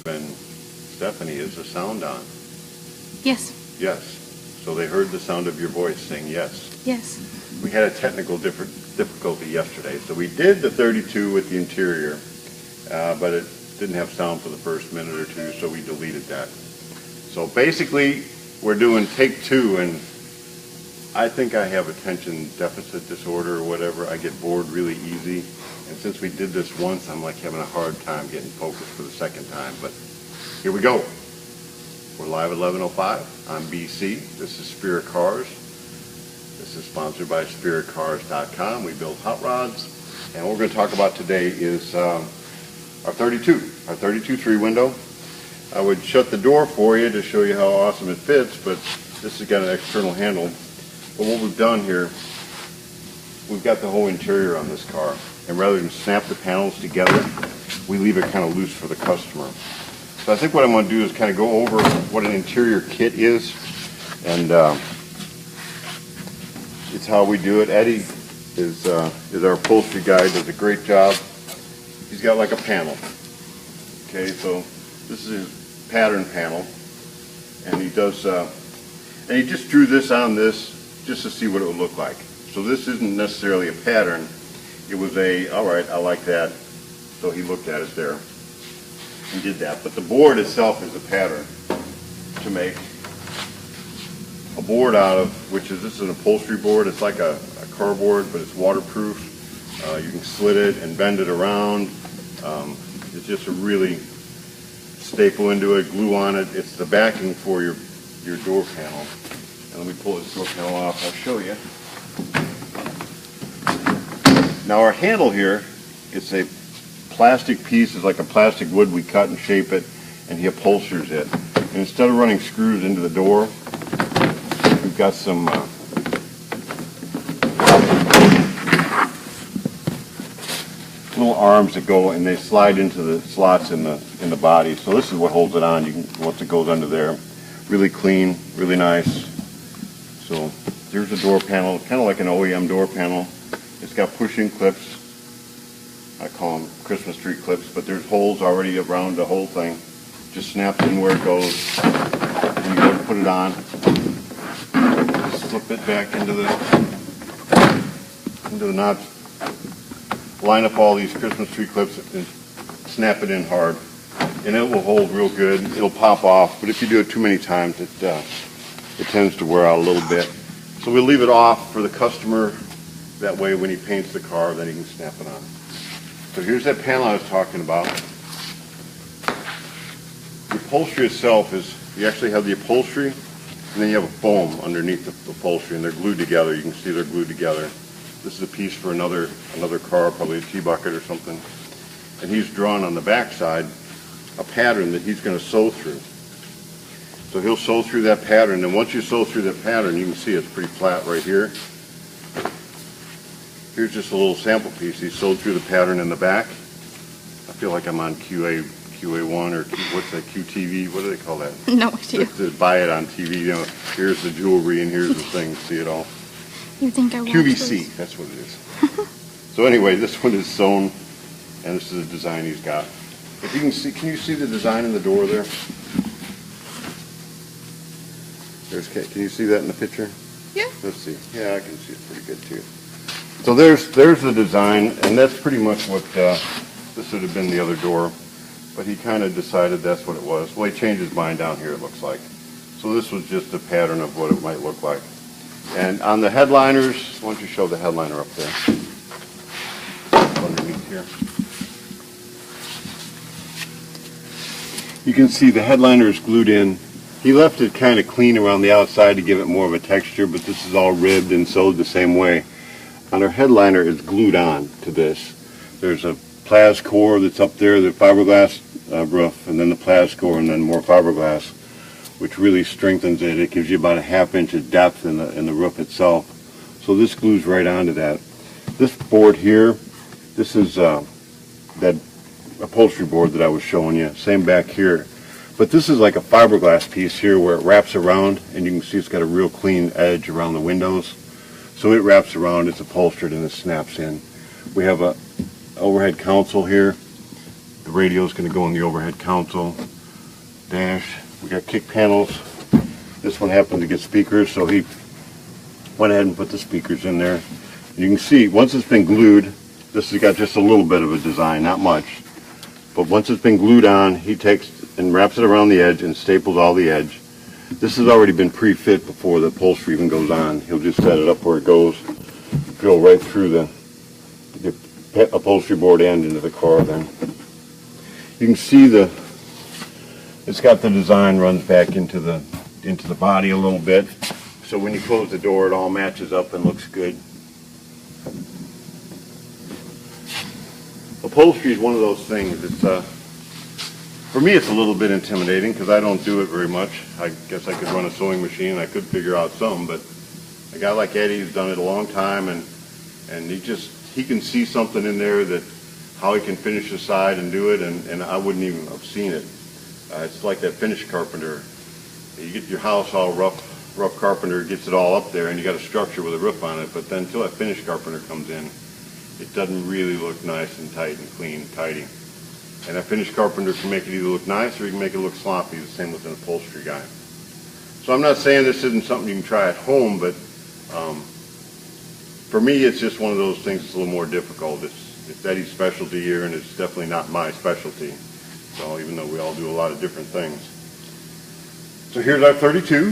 and Stephanie, is the sound on? Yes. Yes. So they heard the sound of your voice saying yes. Yes. We had a technical difficulty yesterday, so we did the 32 with the interior, but it didn't have sound for the first minute or two, so we deleted that. So basically, we're doing take 2, and I think I have attention deficit disorder or whatever. I get bored really easy, and since we did this once, I'm like having a hard time getting focused for the second time, but here we go. We're live at 11:05. I'm BC. This is Spirit Cars. This is sponsored by SpiritCars.com. We build hot rods, and what we're going to talk about today is our 32 3-window. I would shut the door for you to show you how awesome it fits, but this has got an external handle. But what we've done here, we've got the whole interior on this car, and rather than snap the panels together, we leave it kind of loose for the customer. So I think what I'm going to do is kind of go over what an interior kit is, and it's how we do it. Eddie is our upholstery guy, does a great job. He's got like a panel. Okay, so this is his pattern panel, and he does, and he just drew this on this just to see what it would look like. So this isn't necessarily a pattern. It was all right, I like that. So he looked at it there and did that. But the board itself is a pattern to make a board out of, this is an upholstery board. It's like a cardboard, but it's waterproof. You can slit it and bend it around. It's just a really staple into it, glue on it. It's the backing for your door panel. And let me pull this door panel off. I'll show you. Now our handle here, it's a plastic piece. It's like a plastic wood. We cut and shape it, and he upholsters it. And instead of running screws into the door, we've got some little arms that go, and they slide into the slots in the body. So this is what holds it on. Once it goes under there, really clean, really nice. So here's the door panel, kind of like an OEM door panel. It's got pushing clips. I call them Christmas tree clips, but there's holes already around the whole thing. Just snaps in where it goes, and you go to put it on. Just slip it back into the knots. Line up all these Christmas tree clips and snap it in hard, and it will hold real good. It'll pop off, but if you do it too many times, it tends to wear out a little bit. So we'll leave it off for the customer. That way, when he paints the car, then he can snap it on. So here's that panel I was talking about. The upholstery itself is, you actually have the upholstery, and then you have a foam underneath the upholstery, and they're glued together. You can see they're glued together. This is a piece for another car, probably a T-bucket or something. And he's drawn on the back side a pattern that he's going to sew through. So he'll sew through that pattern, and once you sew through that pattern, you can see it's pretty flat right here. Here's just a little sample piece. He sewed through the pattern in the back. I feel like I'm on QA1 or what's that, QTV? What do they call that? No idea. To buy it on TV. You know, here's the jewelry and here's the thing. See it all. You think I want QVC, those? that's what it is. So anyway, this one is sewn, and this is the design he's got. If you can see, can you see the design in the door there? Can you see that in the picture? Yeah. Let's see. Yeah, I can see it pretty good too. So there's the design, and that's pretty much what this would have been the other door, but he kind of decided that's what it was. Well, he changed his mind down here, it looks like. So this was just a pattern of what it might look like. And on the headliners, why don't you show the headliner up there? Underneath here. You can see the headliner is glued in. He left it kind of clean around the outside to give it more of a texture, but this is all ribbed and sewed the same way. And our headliner is glued on to this. There's a Plas core that's up there, the fiberglass roof, and then the Plas core, and then more fiberglass, which really strengthens it. It gives you about a ½ inch of depth in the roof itself. So this glues right onto that. This board here, this is that upholstery board that I was showing you, same back here. But this is like a fiberglass piece here where it wraps around, and you can see it's got a real clean edge around the windows. So it wraps around, it's upholstered, and it snaps in. We have a overhead console here. The radio is going to go in the overhead console. dash. We got kick panels. This one happened to get speakers, so he went ahead and put the speakers in there. You can see, once it's been glued, this has got just a little bit of a design, not much. But once it's been glued on, he takes and wraps it around the edge and staples all the edge. This has already been pre-fit before the upholstery even goes on. He'll just set it up where it goes, go right through the upholstery board and into the car then. You can see it's got the design runs back into the body a little bit. So when you close the door, it all matches up and looks good. Upholstery is one of those things. For me, it's a little bit intimidating because I don't do it very much. I guess I could run a sewing machine. I could figure out some, but a guy like Eddie who's done it a long time, and he can see something in there that how he can finish the side and do it, and I wouldn't even have seen it. It's like that finish carpenter. You get your house all rough carpenter gets it all up there, and you got a structure with a roof on it, but then until that finish carpenter comes in, it doesn't really look nice and tight and clean and tidy. And a finish carpenter can make it either look nice or he can make it look sloppy, the same with an upholstery guy. So I'm not saying this isn't something you can try at home, but for me it's just one of those things that's a little more difficult. It's Eddie's specialty here, and it's definitely not my specialty. So even though we all do a lot of different things. So here's our 32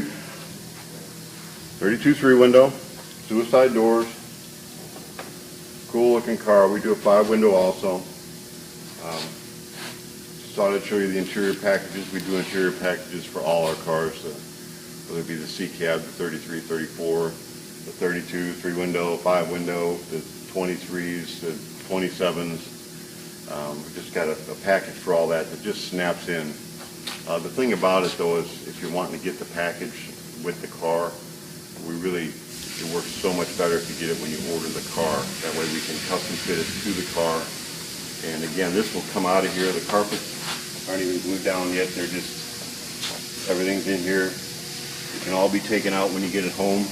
3-window, suicide doors, cool looking car. We do a 5-window also. Just thought I'd show you the interior packages. We do interior packages for all our cars, whether it be the C-Cab, the 33, 34, the 32, 3-window, 5-window, the 23s, the 27s. We just got a package for all that just snaps in. The thing about it though is if you're wanting to get the package with the car, it works so much better if you get it when you order the car. That way we can custom fit it to the car. And again, this will come out of here. The carpets aren't even glued down yet. They're just, everything's in here. It can all be taken out when you get it home.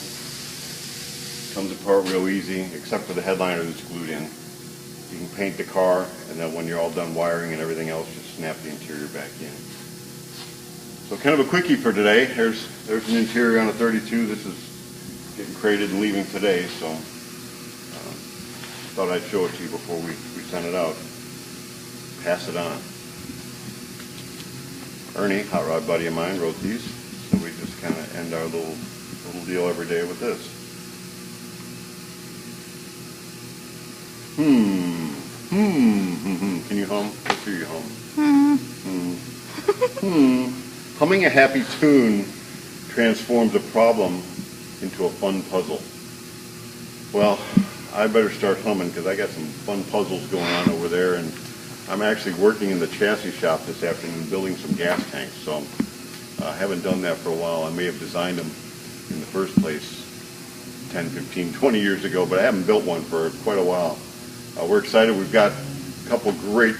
Comes apart real easy, except for the headliner that's glued in. You can paint the car, and then when you're all done wiring and everything else, just snap the interior back in. So kind of a quickie for today. There's an interior on a 32. This is getting crated and leaving today, so thought I'd show it to you before we send it out. Pass it on. Ernie, hot rod buddy of mine, wrote these, so we just kind of end our little deal every day with this. Can you hum? Let's hear you hum. Humming a happy tune transforms a problem into a fun puzzle. Well, I better start humming because I got some fun puzzles going on over there, and I'm actually working in the chassis shop this afternoon building some gas tanks, so I haven't done that for a while. I may have designed them in the first place 10, 15, 20 years ago, but I haven't built one for quite a while. We're excited. We've got a couple great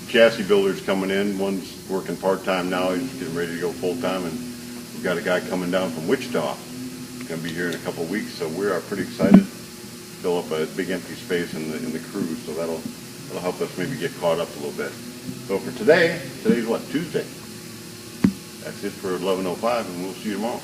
chassis builders coming in. One's working part-time now. He's getting ready to go full-time, and we've got a guy coming down from Wichita. He's going to be here in a couple of weeks, so we are pretty excited. Fill up a big empty space in the crew, so that'll help us maybe get caught up a little bit. So for today's what, Tuesday? That's it for 11:05, and we'll see you tomorrow.